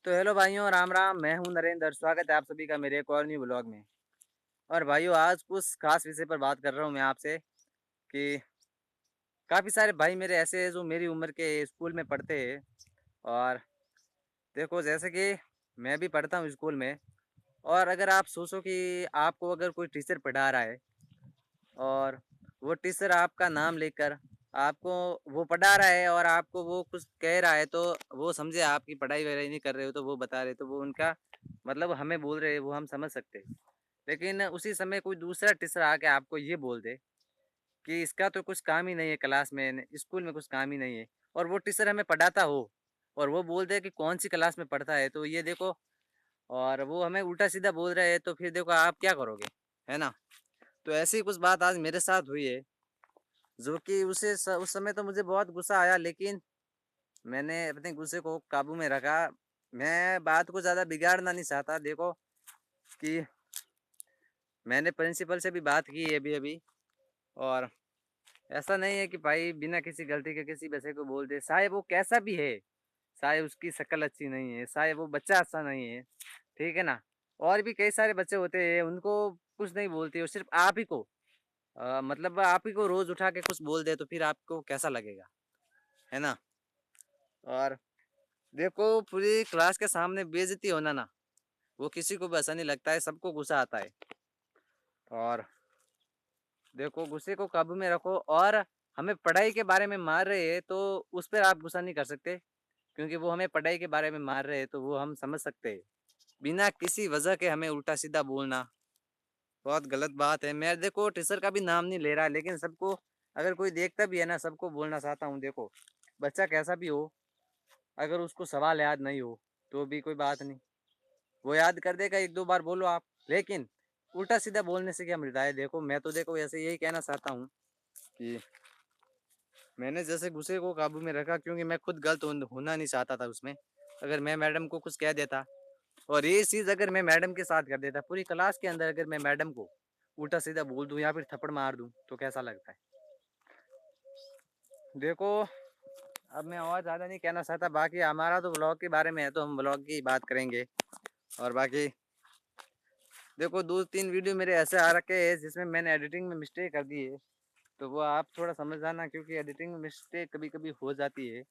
तो हेलो भाइयों, राम राम। मैं हूं नरेंद्र। स्वागत है आप सभी का मेरे एक और न्यू ब्लॉग में। और भाइयों, आज कुछ खास विषय पर बात कर रहा हूं मैं आपसे कि काफ़ी सारे भाई मेरे ऐसे हैं जो मेरी उम्र के स्कूल में पढ़ते हैं। और देखो, जैसे कि मैं भी पढ़ता हूं स्कूल में। और अगर आप सोचो कि आपको अगर कोई टीचर पढ़ा रहा है और वो टीचर आपका नाम लेकर आपको वो पढ़ा रहा है और आपको वो कुछ कह रहा है, तो वो समझे आपकी पढ़ाई वगैरह नहीं कर रहे हो, तो वो बता रहे, तो वो उनका मतलब हमें बोल रहे हैं, वो हम समझ सकते हैं। लेकिन उसी समय कोई दूसरा टीचर आके आपको ये बोल दे कि इसका तो कुछ काम ही नहीं है, क्लास में स्कूल में कुछ काम ही नहीं है, और वो टीचर हमें पढ़ाता हो और वो बोल दे कि कौन सी क्लास में पढ़ता है, तो ये देखो। और वो हमें उल्टा सीधा बोल रहे हैं, तो फिर देखो आप क्या करोगे, है ना। तो ऐसी कुछ बात आज मेरे साथ हुई है, जो कि उस समय तो मुझे बहुत गुस्सा आया, लेकिन मैंने अपने गुस्से को काबू में रखा। मैं बात को ज़्यादा बिगाड़ना नहीं चाहता। देखो कि मैंने प्रिंसिपल से भी बात की है अभी अभी। और ऐसा नहीं है कि भाई बिना किसी गलती के किसी बच्चे को बोल दे, चाहे वो कैसा भी है, चाहे उसकी शक्ल अच्छी नहीं है, चाहे वो बच्चा अच्छा नहीं है, ठीक है ना। और भी कई सारे बच्चे होते हैं, उनको कुछ नहीं बोलते, और सिर्फ आप ही को मतलब आप ही को रोज उठा के कुछ बोल दे, तो फिर आपको कैसा लगेगा, है ना। और देखो, पूरी क्लास के सामने बेइज्जती होना ना, वो किसी को भी अच्छा नहीं लगता है, सबको गुस्सा आता है। और देखो, गुस्से को काबू में रखो। और हमें पढ़ाई के बारे में मार रहे हैं, तो उस पर आप गुस्सा नहीं कर सकते, क्योंकि वो हमें पढ़ाई के बारे में मार रहे हैं, तो वो हम समझ सकते हैं। बिना किसी वजह के हमें उल्टा सीधा बोलना बहुत गलत बात है। मैं देखो टीचर का भी नाम नहीं ले रहा, लेकिन सबको, अगर कोई देखता भी है ना, सबको बोलना चाहता हूँ। देखो, बच्चा कैसा भी हो, अगर उसको सवाल याद नहीं हो तो भी कोई बात नहीं, वो याद कर देगा, एक दो बार बोलो आप। लेकिन उल्टा सीधा बोलने से क्या मिलता है। देखो, मैं तो देखो ऐसे यही कहना चाहता हूँ कि मैंने जैसे गुस्से को काबू में रखा, क्योंकि मैं खुद गलत होना नहीं चाहता था उसमें। अगर मैं मैडम को कुछ कह देता, और ये चीज़ अगर मैं मैडम के साथ कर देता पूरी क्लास के अंदर, अगर मैं मैडम को उल्टा सीधा बोल दूं या फिर थप्पड़ मार दूं, तो कैसा लगता है। देखो, अब मैं और ज़्यादा नहीं कहना चाहता। बाकी हमारा तो ब्लॉग के बारे में है, तो हम ब्लॉग की बात करेंगे। और बाकी देखो, दो तीन वीडियो मेरे ऐसे आ रखे हैं जिसमें मैंने एडिटिंग में मिस्टेक कर दी है, तो वो आप थोड़ा समझ जाना, क्योंकि एडिटिंग में मिस्टेक कभी कभी हो जाती है।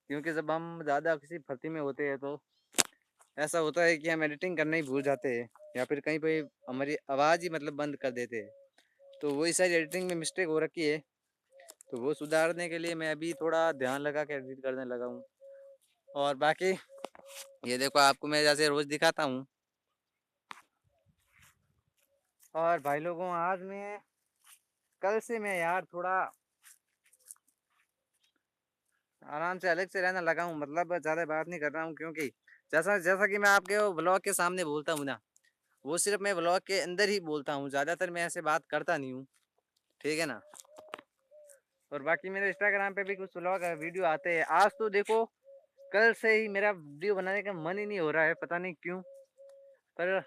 क्योंकि जब हम ज़्यादा किसी भर्ती में होते हैं, तो ऐसा होता है कि हम एडिटिंग करना ही भूल जाते हैं, या फिर कहीं पे हमारी आवाज़ ही मतलब बंद कर देते हैं। तो वही सारी एडिटिंग में मिस्टेक हो रखी है, तो वो सुधारने के लिए मैं अभी थोड़ा ध्यान लगा के एडिट करने लगा हूँ। और बाकी ये देखो, आपको मैं जैसे रोज़ दिखाता हूँ। और भाई लोगों, आज मैं कल से मैं यार थोड़ा आराम से अलग से रहना लगा हूँ, मतलब ज़्यादा बात नहीं कर रहा हूँ, क्योंकि जैसा जैसा कि मैं आपके ब्लॉग के सामने बोलता हूँ ना, वो सिर्फ मैं ब्लॉग के अंदर ही बोलता हूँ, ज़्यादातर मैं ऐसे बात करता नहीं हूँ, ठीक है ना। और बाकी मेरे इंस्टाग्राम पे भी कुछ व्लॉग वीडियो आते हैं। आज तो देखो, कल से ही मेरा वीडियो बनाने का मन ही नहीं हो रहा है, पता नहीं क्यों। पर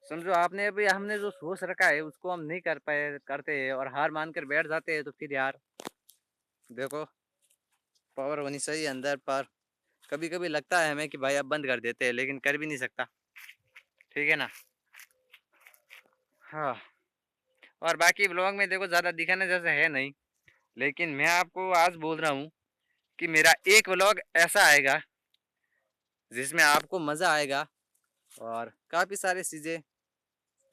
समझो, आपने अभी हमने जो सोच रखा है उसको हम नहीं कर पाए, करते हैं और हार मान कर बैठ जाते हैं, तो फिर यार देखो, पावर होनी चाहिए अंदर पर। कभी कभी लगता है हमें कि भाई अब बंद कर देते हैं, लेकिन कर भी नहीं सकता, ठीक है ना। हाँ। और बाकी ब्लॉग में देखो, ज़्यादा दिखाने जैसा है नहीं, लेकिन मैं आपको आज बोल रहा हूँ कि मेरा एक व्लॉग ऐसा आएगा जिसमें आपको मज़ा आएगा, और काफ़ी सारी चीज़ें,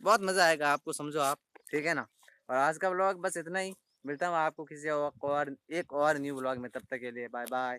बहुत मज़ा आएगा आपको, समझो आप, ठीक है ना। और आज का व्लॉग बस इतना ही। मिलता हूँ आपको किसी और एक और न्यू व्लॉग में, तब तक के लिए बाय बाय।